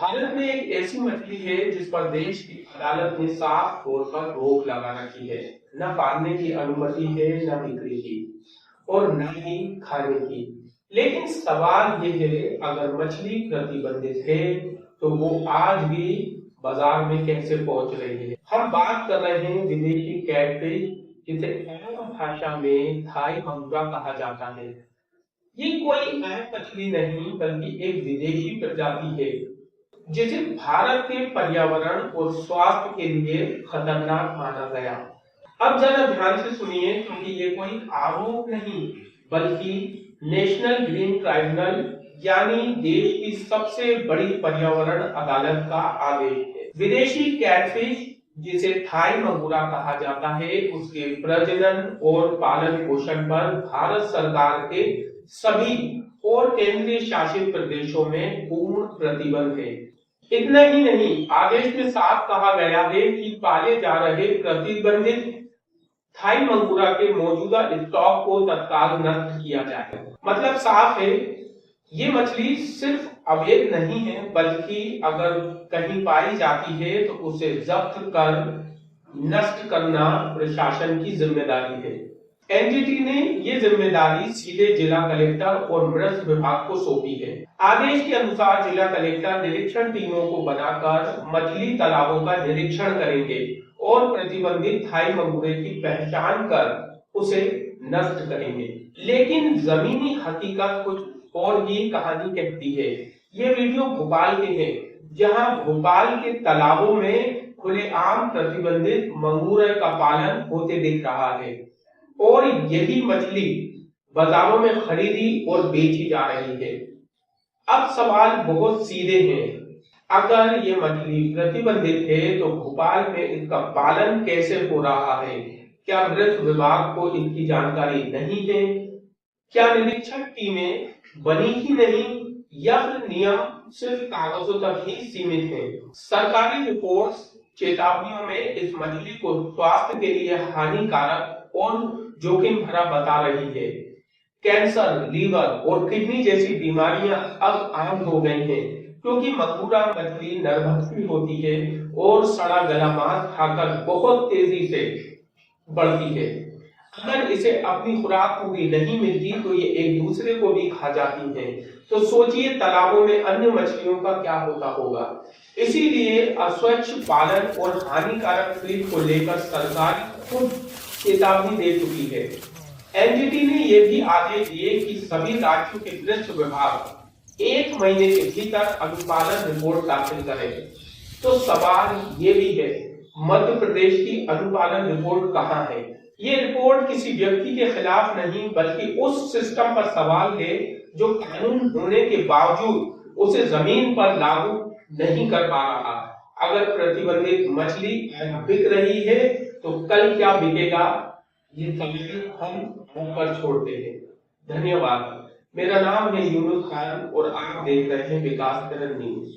भारत में एक ऐसी मछली है जिस पर देश की अदालत ने साफ तौर पर रोक लगा रखी है। न पालने की अनुमति है, न बिक्री की और न ही खाने की। लेकिन सवाल ये है, अगर मछली प्रतिबंधित है तो वो आज भी बाजार में कैसे पहुंच रही है। हम बात कर रहे हैं विदेशी कैटफिश, जिसे आम भाषा में थाई मंगूरा कहा जाता है। ये कोई आम मछली नहीं बल्कि एक विदेशी प्रजाति है जिसे भारत के पर्यावरण और स्वास्थ्य के लिए खतरनाक माना गया। अब जरा ध्यान से सुनिए, क्योंकि ये कोई आरोप नहीं बल्कि नेशनल ग्रीन ट्राइब्यूनल यानी देश की सबसे बड़ी पर्यावरण अदालत का आदेश है। विदेशी कैटफिश, जिसे थाई मंगूरा कहा जाता है, उसके प्रजनन और पालन पोषण पर भारत सरकार के सभी और केंद्रीय शासित प्रदेशों में पूर्ण प्रतिबंध है। इतना ही नहीं, आदेश में साफ कहा गया है कि पाले जा रहे प्रतिबंधित थाई मंगूरा के मौजूदा स्टॉक को तत्काल नष्ट किया जाए। मतलब साफ है, ये मछली सिर्फ अवैध नहीं है बल्कि अगर कहीं पाई जाती है तो उसे जब्त कर नष्ट करना प्रशासन की जिम्मेदारी है। एनजीटी ने ये जिम्मेदारी सीधे जिला कलेक्टर और मत्स्य विभाग को सौंपी है। आदेश के अनुसार जिला कलेक्टर निरीक्षण टीमों को बनाकर मछली तालाबों का निरीक्षण करेंगे और प्रतिबंधित थाई मंगूरे की पहचान कर उसे नष्ट करेंगे। लेकिन जमीनी हकीकत कुछ और ही कहानी कहती है। ये वीडियो भोपाल के है, जहां भोपाल के तालाबों में खुलेआम प्रतिबंधित मंगूरे का पालन होते दिख रहा है और यही मछली बाजारों में खरीदी और बेची जा रही है। अब सवाल बहुत सीधे हैं, अगर ये मछली प्रतिबंधित है तो भोपाल में इसका पालन कैसे हो रहा है? क्या मत्स्य विभाग को इसकी जानकारी नहीं है? क्या निरीक्षण टीमें बनी ही नहीं या फिर नियम सिर्फ कागजों तक ही सीमित है? सरकारी रिपोर्ट्स चेतावनियों में इस मछली को स्वास्थ्य के लिए हानिकारक और जोखिम भरा बता रही है। कैंसर, लीवर और किडनी जैसी बीमारियां अब आम हो गई हैं, क्योंकि मंगूरा मछली नरभक्षी होती है और सड़ा गला मांस खाकर बहुत तेजी से बढ़ती है। अगर इसे अपनी खुराक पूरी नहीं मिलती तो ये एक दूसरे को भी खा जाती हैं। तो सोचिए तालाबों में अन्य मछलियों का क्या होता होगा। इसीलिए अस्वच्छ पालन और हानिकारक फीड को लेकर सरकार खुद चेतावनी दे चुकी है। एनजीटी ने यह भी आदेश दिए कि सभी राज्यों के मत्स्य विभाग 1 महीने के भीतर अनुपालन रिपोर्ट दाखिल करें। तो सवाल ये भी है, मध्य प्रदेश की अनुपालन रिपोर्ट कहाँ है? ये रिपोर्ट किसी व्यक्ति के खिलाफ नहीं बल्कि उस सिस्टम पर सवाल है जो कानून होने के बावजूद उसे जमीन पर लागू नहीं कर पा रहा। अगर प्रतिबंधित मछली बिक रही है तो कल क्या बिकेगा, ये सवाल हम ऊपर छोड़ते हैं। धन्यवाद। मेरा नाम है यूनुस खान और आप देख रहे हैं विकास करण न्यूज।